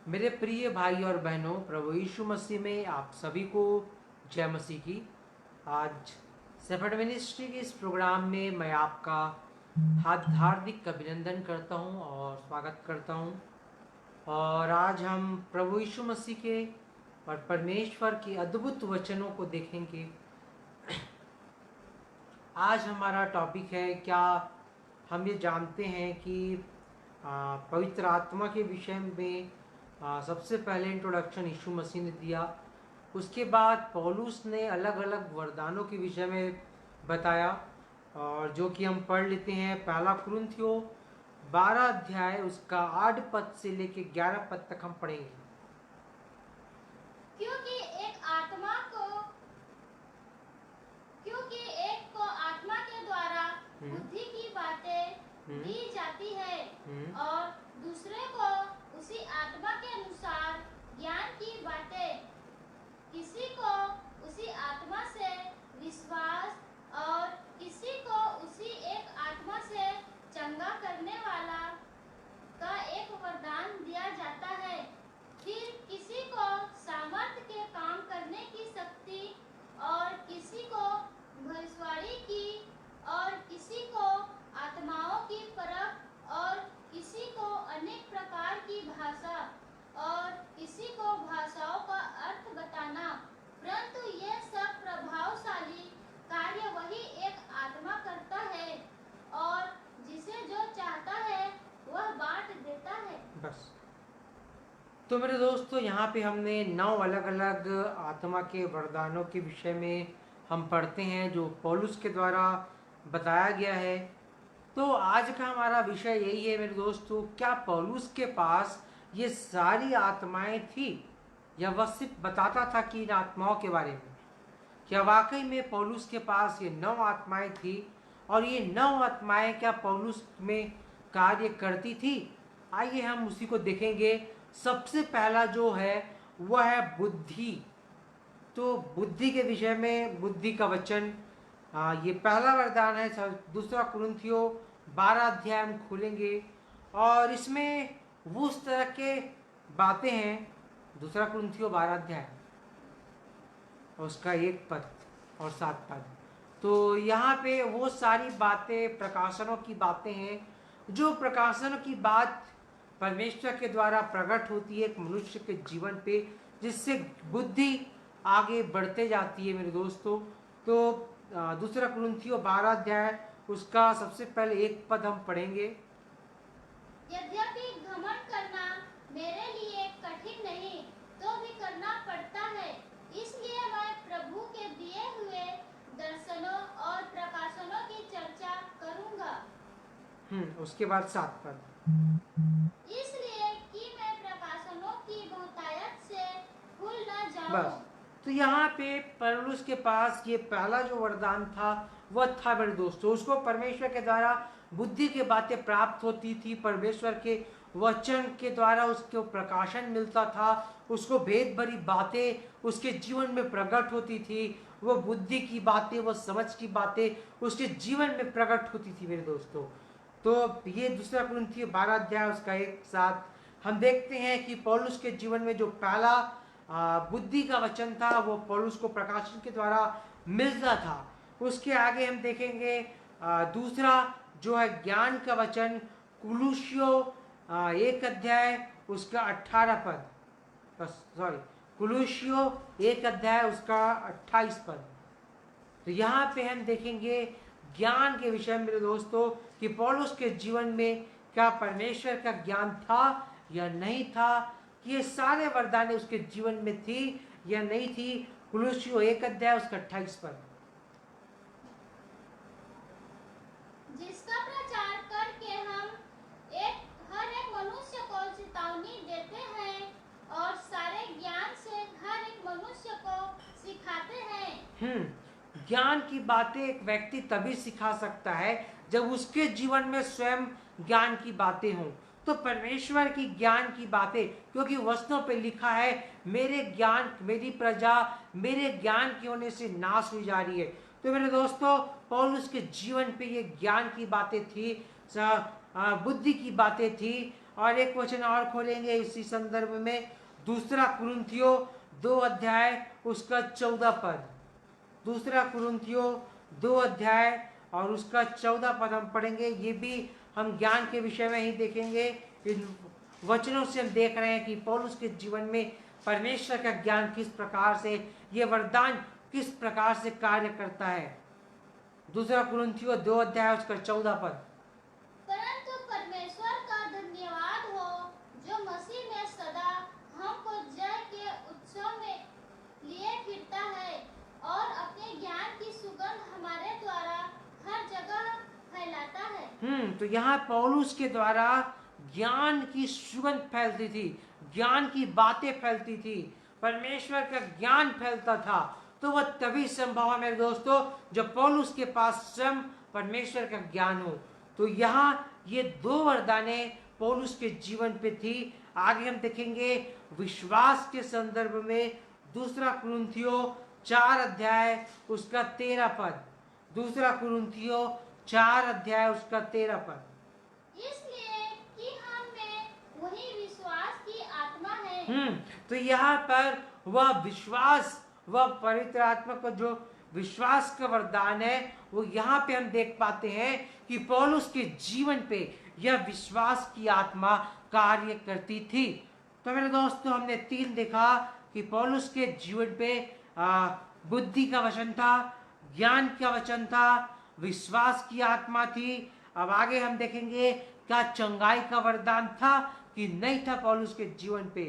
मेरे प्रिय भाई और बहनों, प्रभु यीशु मसीह में आप सभी को जय मसीह की। आज सेफर्ड मिनिस्ट्री के इस प्रोग्राम में मैं आपका हार्दिक अभिनंदन करता हूं और स्वागत करता हूं। और आज हम प्रभु यीशु मसीह के और परमेश्वर के अद्भुत वचनों को देखेंगे। आज हमारा टॉपिक है, क्या हम ये जानते हैं कि पवित्र आत्मा के विषय में सबसे पहले इंट्रोडक्शन यीशु मसीह ने दिया। उसके बाद पौलुस ने अलग अलग वरदानों के विषय में बताया, और जो कि हम पढ़ लेते हैं। पहला कुरिन्थियों 12 अध्याय उसका 8 पद से लेके 11 पद तक हम पढ़ेंगे। क्योंकि एक को आत्मा के द्वारा बुद्धि की बातें दी जाती है और दूसरे को उसी आत्मा के अनुसार ज्ञान की बातें। किसी को उसी आत्मा से विश्वास और किसी को उसी एक आत्मा से चंगा करने वाला का एक वरदान दिया जाता है। फिर किसी को सामर्थ्य के काम करने की शक्ति और किसी को भविष्यवाणी की और किसी को आत्माओं की परख और किसी को अनेक प्रकार की भाषा और किसी को भाषाओं का अर्थ बताना। परंतु ये सब प्रभावशाली कार्य वही एक आत्मा करता है और जिसे जो चाहता है वह बांट देता है। बस। तो मेरे दोस्तों, यहाँ पे हमने 9 अलग अलग आत्मा के वरदानों के विषय में हम पढ़ते हैं, जो पौलुस के द्वारा बताया गया है। तो आज का हमारा विषय यही है मेरे दोस्तों, क्या पौलुस के पास ये सारी आत्माएं थी, या वह सिर्फ बताता था कि इन आत्माओं के बारे में? क्या वाकई में पौलुस के पास ये 9 आत्माएं थी, और ये 9 आत्माएं क्या पौलुस में कार्य करती थी? आइए हम उसी को देखेंगे। सबसे पहला जो है वह है बुद्धि। तो बुद्धि के विषय में, बुद्धि का वचन, ये पहला वरदान है। दूसरा कुरिन्थियों 12 अध्याय हम खोलेंगे और इसमें वो उस तरह के बातें हैं। दूसरा कुरिन्थियों 12 अध्याय और उसका 1 पद और 7 पद। तो यहाँ पे वो सारी बातें प्रकाशनों की बातें हैं, जो प्रकाशनों की बात परमेश्वर के द्वारा प्रकट होती है एक मनुष्य के जीवन पे, जिससे बुद्धि आगे बढ़ते जाती है मेरे दोस्तों। तो दूसरा कुरिन्थियों 12 अध्याय उसका सबसे पहले 1 पद हम पढ़ेंगे। यद्यपि घमंड करना मेरे लिए कठिन नहीं, तो भी करना पड़ता है। इसलिए मैं प्रभु के दिए हुए दर्शनों और प्रकाशनों की चर्चा करूंगा। उसके बाद 7 पद। इसलिए कि मैं प्रकाशनों की बहुतायत से भूल न जाऊं। बस। तो यहाँ पे पौलुस के पास ये पहला जो वरदान था वह था मेरे दोस्तों, उसको परमेश्वर के द्वारा बुद्धि की बातें प्राप्त होती थी। परमेश्वर के वचन के द्वारा उसको प्रकाशन मिलता था, उसको भेद भरी बातें उसके जीवन में प्रकट होती थी। वो बुद्धि की बातें, वो समझ की बातें उसके जीवन में प्रकट होती थी मेरे दोस्तों। तो ये दूसरा कुरिन्थियों 12 अध्याय उसका 1-7 हम देखते हैं कि पौलुस के जीवन में जो पहला बुद्धि का वचन था वो पौलुस को प्रकाशन के द्वारा मिलता था। उसके आगे हम देखेंगे दूसरा जो है ज्ञान का वचन, कुलुस्सियों 1 अध्याय उसका 18 पद, सॉरी कुलुस्सियों 1 अध्याय उसका 28 पद। तो यहाँ पे हम देखेंगे ज्ञान के विषय में मेरे दोस्तों, कि पौलुस के जीवन में क्या परमेश्वर का ज्ञान था या नहीं था, कि ये सारे वरदानें उसके जीवन में थी या नहीं थी। कुलुस्सियों 1 अध्याय उसका 28 पद। जिसका प्रचार करके हम हर एक मनुष्य को चेतावनी देते हैं और सारे ज्ञान से हर एक मनुष्य को सिखाते हैं। ज्ञान की बातें एक व्यक्ति तभी सिखा सकता है जब उसके जीवन में स्वयं ज्ञान की बातें हों। तो परमेश्वर की ज्ञान की बातें, क्योंकि वचनों पे लिखा है, मेरे ज्ञान, मेरी प्रजा मेरे ज्ञान के होने से नाश हुई जा रही है। तो मेरे दोस्तों, पौलुस के जीवन पे ये ज्ञान की बातें थी, बुद्धि की बातें थी, और एक वचन और खोलेंगे इसी संदर्भ में, दूसरा कुरिन्थियों 2 अध्याय उसका 14 पद। दूसरा कुरिन्थियों 2 अध्याय और उसका 14 पद हम पढ़ेंगे। ये भी हम ज्ञान के विषय में ही देखेंगे। इन वचनों से हम देख रहे हैं कि पौलुस के जीवन में परमेश्वर का ज्ञान किस प्रकार से, ये वरदान किस प्रकार से कार्य करता है। दूसरा कुरिन्थियों 2 अध्याय उसका 14 पद। परंतु परमेश्वर का धन्यवाद हो जो मसीह में सदा हमको जय के उत्सव में लिए फिरता है और अपने ज्ञान की सुगंध हमारे द्वारा हर जगह फैलाता है। तो यहाँ पौलुस के द्वारा ज्ञान की सुगंध फैलती थी, ज्ञान की बातें फैलती थी, परमेश्वर का ज्ञान फैलता था। तो वह तभी संभव है मेरे दोस्तों जब पौलुस के पास स्वयं परमेश्वर का ज्ञान हो। तो यहाँ ये 2 वरदाने पौलुस के जीवन पे थी। आगे हम देखेंगे विश्वास के संदर्भ में, दूसरा कुरिन्थियों 4 अध्याय उसका 13 पद। दूसरा कुरिन्थियों 4 अध्याय उसका 13 पद। इसलिए कि हम में वही विश्वास की आत्मा है। तो यहाँ पर वह विश्वास, वह पवित्र आत्मा को जो विश्वास का वरदान है, वो यहाँ पे हम देख पाते हैं कि पौलुस के जीवन पे यह विश्वास की आत्मा कार्य करती थी। तो मेरे दोस्तों हमने 3 देखा कि पौलुस के जीवन पे बुद्धि का वचन था, ज्ञान का वचन था, विश्वास की आत्मा थी। अब आगे हम देखेंगे क्या चंगाई का वरदान था कि नहीं था पौलुस के जीवन पे।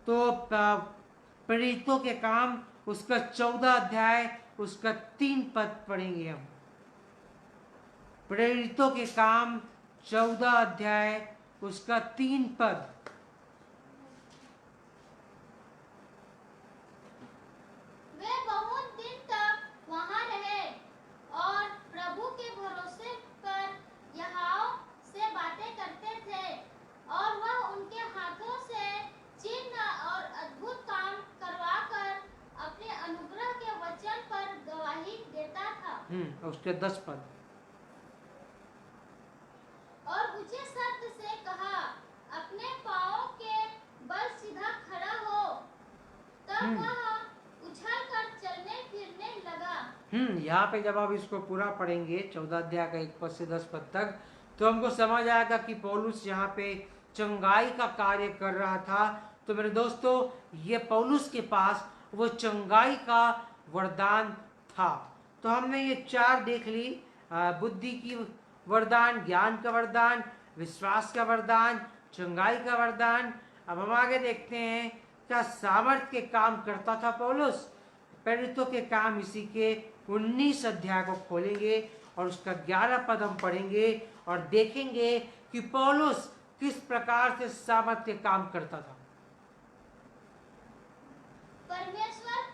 तो प्रेरितों के काम उसका 14 अध्याय उसका 3 पद पढ़ेंगे हम। प्रेरितों के काम 14 अध्याय उसका 3 पद। वे बहुत दिन तक वहां रहे और प्रभु के भरोसे पर यहोवा से बातें करते थे और वह उनके हाथों से चिन्ह और अद्भुत काम करवाकर अपने अनुग्रह के वचन पर गवाही देता था। उसके 10 पद। और ऊंचे शब्द से कहा, अपने पांवों के बल सीधा खड़ा हो। तब वह उछलकर चलने फिरने लगा। यहाँ पे जब आप इसको पूरा पढ़ेंगे 14 अध्याय का 1 पद से 10 पद तक, तो हमको समझ आएगा कि पौलुस यहाँ पे चंगाई का कार्य कर रहा था। तो मेरे दोस्तों ये पौलुस के पास वो चंगाई का वरदान था। तो हमने ये 4 देख ली, बुद्धि की वरदान, ज्ञान का वरदान, विश्वास का वरदान, चंगाई का वरदान। अब हम आगे देखते हैं क्या सामर्थ के काम करता था पौलुस। प्रेरितों के काम इसी के 19 अध्याय को खोलेंगे और उसका 11 पद हम पढ़ेंगे और देखेंगे कि पौलुस किस प्रकार से सामर्थ के काम करता था। परमेश्वर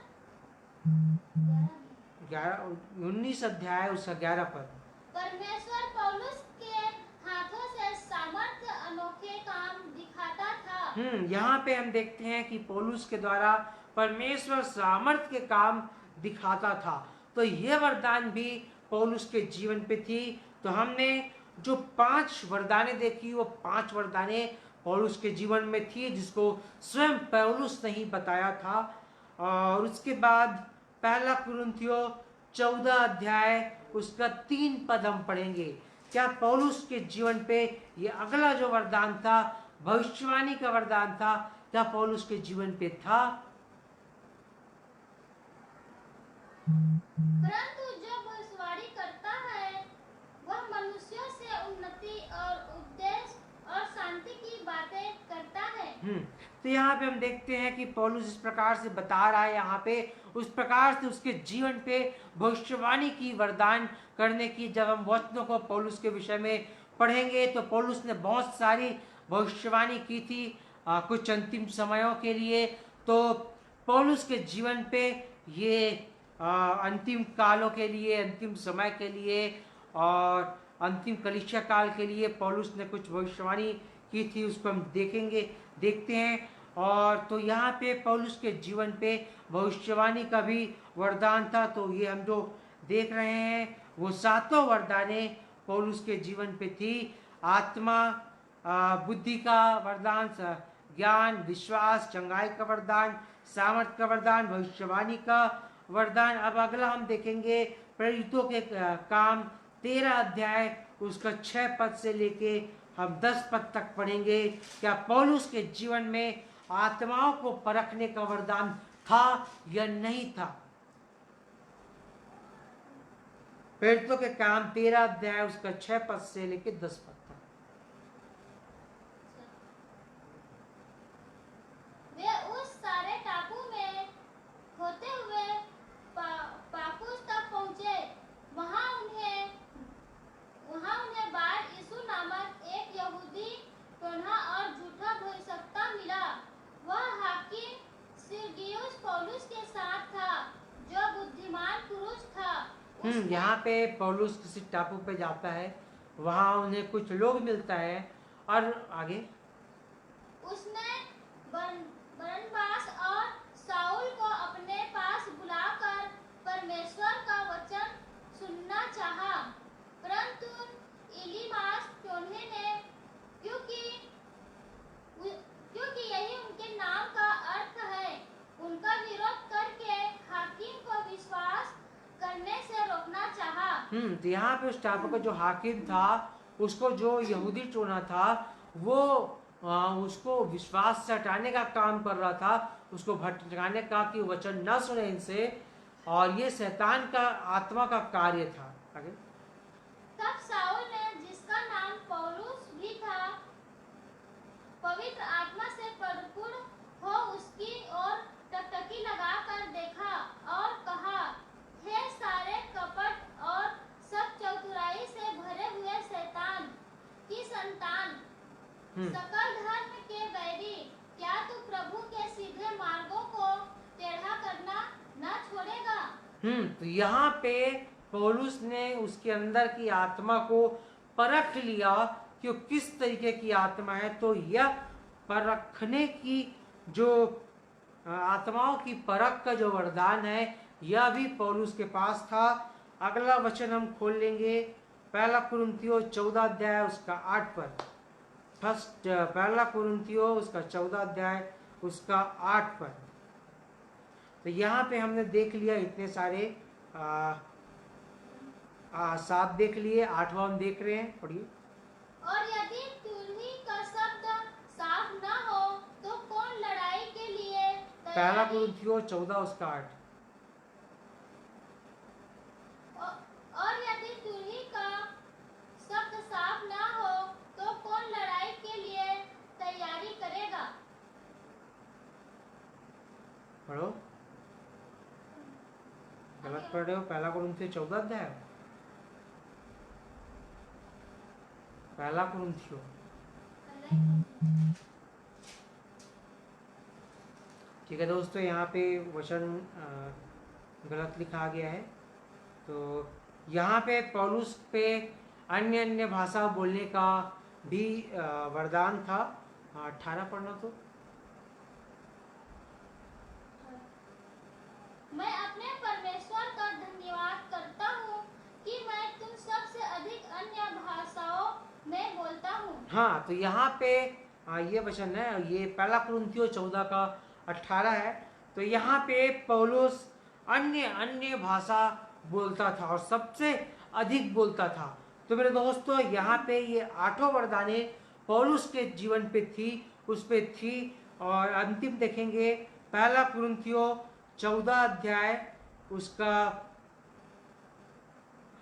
19 अध्याय उसका 11 पद। परमेश्वर पौलुस के हाथों से सामर्थ्य अनोखे काम दिखाता था। यहाँ पे हम देखते हैं कि पौलुस के द्वारा परमेश्वर सामर्थ के काम दिखाता था। तो ये वरदान भी पौलुस के जीवन पे थी। तो हमने जो 5 वरदानें देखी, वो 5 वरदानें पौलुस के जीवन में थी जिसको स्वयं पौलुस ने ही बताया था। और उसके बाद पहला कुरिन्थियों 14 अध्याय उसका 3 पद हम पढ़ेंगे। क्या पौलुस के जीवन पे ये अगला जो वरदान था, भविष्यवाणी का वरदान था, क्या पौलुस के जीवन पे था? परंतु जो भविष्यवाणी करता है वह मनुष्यों से उन्नति और उपदेश और शांति की बातें करता है। तो यहाँ पे हम देखते हैं कि पौलुस इस प्रकार से बता रहा है, यहाँ पे उस प्रकार से उसके जीवन पे भविष्यवाणी की वरदान करने की। जब हम वचनों को पौलुस के विषय में पढ़ेंगे तो पौलुस ने बहुत सारी भविष्यवाणी की थी कुछ अंतिम समयों के लिए। तो पौलुस के जीवन पे ये अंतिम कालों के लिए, अंतिम समय के लिए और अंतिम कलीसिया काल के लिए पौलुस ने कुछ भविष्यवाणी की थी, उसको हम देखते हैं। और तो यहाँ पे पौलुस के जीवन पे भविष्यवाणी का भी वरदान था। तो ये हम जो देख रहे हैं वो 7 वरदानें पौलुस के जीवन पे थी। आत्मा, बुद्धि का वरदान, ज्ञान, विश्वास, चंगाई का वरदान, सामर्थ्य का वरदान, भविष्यवाणी का वरदान। अब अगला हम देखेंगे प्रेरितों के काम, 13 अध्याय, उसका 6 पद से लेके हम 10 पद तक पढ़ेंगे। क्या पौलुस के जीवन में आत्माओं को परखने का वरदान था या नहीं था? प्रेरितों के काम 13 अध्याय, उसका 6 पद से लेके 10 पद तक। वे उस सारे टापू में होते हुए पाफुस तक पहुंचे। वहां उन्हें बार यीशु नामक एक यहूदी टोन्हा और झूठा भविष्यवक्ता मिला। वह हाकिम सिरगियुस पौलुस के साथ था, जो बुद्धिमान पुरुष था। यहाँ पे पौलुस किसी टापू पे जाता है, वहां उन्हें कुछ लोग मिलता है, और आगे उसने बरनबास और साउल को अपने पास बुलाकर परमेश्वर का वचन सुनना चाहा, परंतु इलीमास टोन्हे ने, क्योंकि यही उनके नाम का अर्थ है, उनका विरोध करके हाकिम को विश्वास करने से रोकना चाहा। तो यहाँ पे उस टापू का जो हाकिम था, उसको जो यहूदी टोना था, वो उसको विश्वास से हटाने का काम कर रहा था, उसको भटकाने का, कि वचन न सुने इनसे, और ये शैतान का आत्मा का कार्य था। आगे तब साउल ने, जिसका नाम पौलुस भी था, पवित्र आत्मा से परिपूर्ण हो उसकी ओर टकटकी लगाकर देखा और कहा, हे सारे कपट और सब चतुराई से भरे हुए शैतान की संतान, सकल धर्म के बैरी, क्या तू प्रभु के सीधे मार्गों को टेढ़ा करना न छोड़ेगा? तो यहाँ पे पौलुस ने उसके अंदर की आत्मा को परख लिया कि वो किस तरीके की आत्मा है। तो यह परखने की जो आत्माओं की परख का जो वरदान है, यह भी पौलुस के पास था। अगला वचन हम खोल लेंगे, पहला कुरिन्थियों 14 अध्याय, उसका 8 पद। पहला कुरिन्थियों उसका 14 अध्याय, उसका 8 पद। तो यहाँ पे हमने देख लिया इतने सारे 7 देख लिए, 8वां हम देख रहे हैं, पढ़िए। और यदि तुरही का शब्द साफ न हो तो कौन लड़ाई के लिए पहला कुरिन्थियों 14 उसका 8। और यदि तुरही का शब्द साफ न हो तो कौन लड़ाई के लिए तैयारी करेगा? पढ़ो, गलत पढ़ रहे हो। पहला कुरिन्थियों 14 अध्याय, पहला कुरिन्थियों। ठीक है दोस्तों, यहाँ पे वचन गलत लिखा गया है। तो यहाँ पे पौलुस पे अन्य अन्य भाषा बोलने का भी वरदान था। 18 पढ़ना तो। मैं अपने परमेश्वर का धन्यवाद करता हूँ कि मैं तुम सबसे अधिक अन्य भाषाओं में बोलता हूँ। हाँ, तो यहाँ पे ये वचन है, ये पहला कुरिन्थियों 14 का 18 है। तो यहाँ पे पौलुस अन्य अन्य भाषा बोलता था और सबसे अधिक बोलता था। तो मेरे दोस्तों, यहाँ पे ये 8 वरदाने पौलुस के जीवन पे थी, उस पे थी। और अंतिम देखेंगे पहला कुरिन्थियों 14 अध्याय, उसका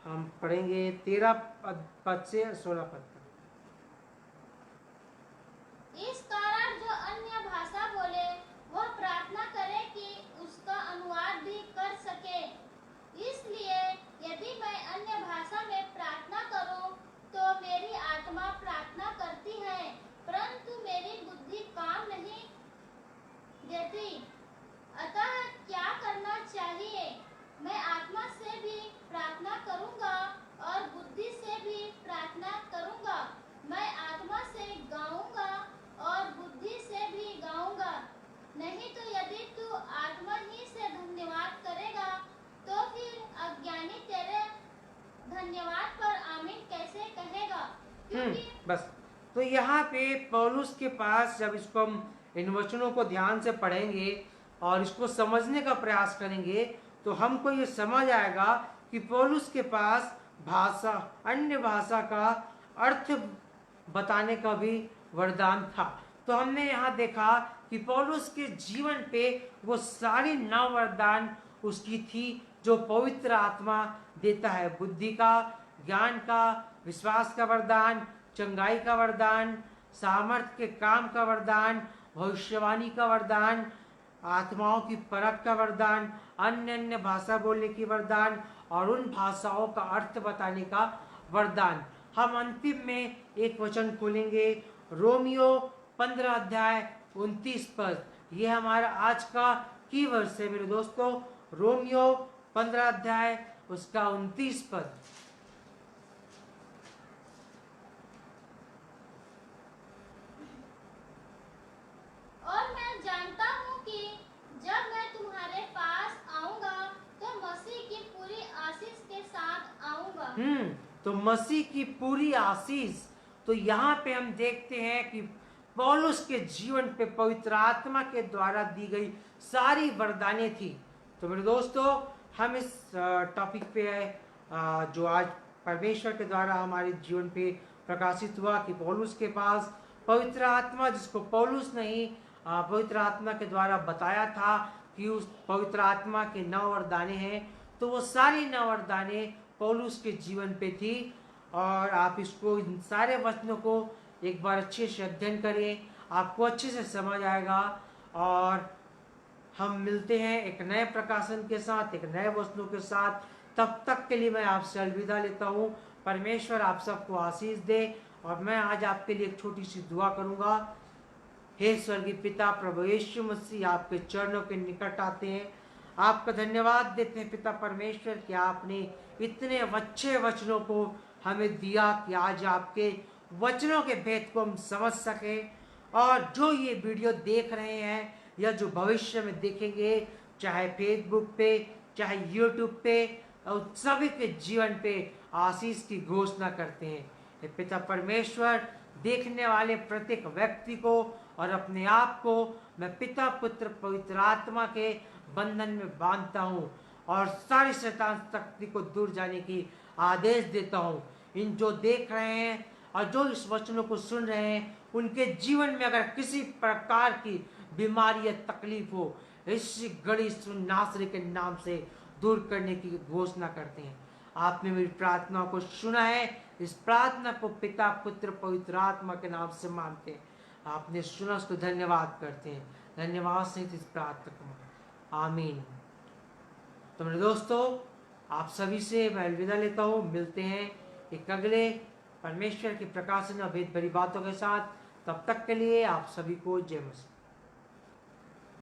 हम पढ़ेंगे 13 पद से 16 पद तक। इस कारण जो अन्य भाषा बोले वह प्रार्थना करे कि उसका अनुवाद भी कर सके। इसलिए यदि मैं अन्य भाषा में प्रार्थना करूं तो मेरी आत्मा प्रार्थना करती है, परंतु मेरी बुद्धि काम नहीं देती। अतः क्या करना चाहिए? मैं आत्मा से भी प्रार्थना करूंगा और बुद्धि से भी प्रार्थना करूंगा। मैं आत्मा से गाऊंगा और बुद्धि से भी गाऊंगा। नहीं तो यदि तू आत्मा ही से धन्यवाद करेगा तो फिर अज्ञानी तेरे धन्यवाद पर आमीन कैसे कहेगा? क्योंकि बस तो यहाँ पे पौलुस के पास जब इसको हम इन वचनों को ध्यान से पढ़ेंगे और इसको समझने का प्रयास करेंगे तो हमको ये समझ आएगा कि पौलुस के पास भाषा, अन्य भाषा का अर्थ बताने का भी वरदान था। तो हमने यहाँ देखा कि पौलुस के जीवन पे वो सारी 9 वरदान उसकी थी जो पवित्र आत्मा देता है। बुद्धि का, ज्ञान का, विश्वास का वरदान, चंगाई का वरदान, सामर्थ्य के काम का वरदान, भविष्यवाणी का वरदान, आत्माओं की परख का वरदान, अन्य अन्य भाषा बोलने की वरदान और उन भाषाओं का अर्थ बताने का वरदान। हम अंतिम में एक वचन खोलेंगे, रोमियो 15 अध्याय 29 पद। ये हमारा आज का की वर्ष है मेरे दोस्तों, रोमियो 15 अध्याय उसका 29 पद। और मैं जानता हूँ कि जब मैं तुम्हारे पास आऊंगा तो मसीह की पूरी आशीष के साथ आऊंगा। तो मसीह की पूरी आशीष। तो यहाँ पे हम देखते हैं कि पौलुस के जीवन पे पवित्र आत्मा के द्वारा दी गई सारी वरदानें थी। तो मेरे दोस्तों, हम इस टॉपिक पे जो आज परमेश्वर के द्वारा हमारे जीवन पे प्रकाशित हुआ कि पौलुस के पास पवित्र आत्मा, जिसको पौलुस नहीं पवित्र आत्मा के द्वारा बताया था कि उस पवित्र आत्मा के 9 वरदानें हैं, तो वो सारी 9 वरदानें पौलुस के जीवन पे थी। और आप इसको, इन सारे वचनों को एक बार अच्छे से अध्ययन करें, आपको अच्छे से समझ आएगा। और हम मिलते हैं एक नए प्रकाशन के साथ, एक नए वचनों के साथ। तब तक के लिए मैं आपसे अलविदा लेता हूँ। परमेश्वर आप सबको आशीष दे। और मैं आज आपके लिए एक छोटी सी दुआ करूँगा। हे स्वर्गीय पिता, प्रभु यीशु मसीह आपके चरणों के निकट आते हैं, आपका धन्यवाद देते हैं पिता परमेश्वर कि आपने इतने अच्छे वचनों को हमें दिया कि आज आपके वचनों के भेद को हम समझ सके। और जो ये वीडियो देख रहे हैं या जो भविष्य में देखेंगे, चाहे फेसबुक पे, चाहे यूट्यूब पे, और सभी के जीवन पे आशीष की घोषणा करते हैं। हे पिता परमेश्वर, देखने वाले प्रत्येक व्यक्ति को और अपने आप को मैं पिता, पुत्र, पवित्र आत्मा के बंधन में बांधता हूँ और सारी शैतान शक्ति को दूर जाने की आदेश देता हूँ। इन जो देख रहे हैं और जो इस वचनों को सुन रहे हैं, उनके जीवन में अगर किसी प्रकार की बीमारी या तकलीफ हो, इस गड़ी नासरी के नाम से दूर करने की घोषणा करते हैं। आपने मेरी प्रार्थना को सुना है। इस प्रार्थना को पिता, पुत्र, पवित्र आत्मा के नाम से मानते हैं। आपने सुना, उसको धन्यवाद करते हैं। धन्यवाद सहित इस प्रार्थना को, आमीन। तो मेरे दोस्तों, आप सभी से मैं अलविदा लेता हूँ। मिलते हैं एक अगले परमेश्वर के प्रकाशन और भेद भरी बातों के साथ। तब तक के लिए आप सभी को जय मसीह।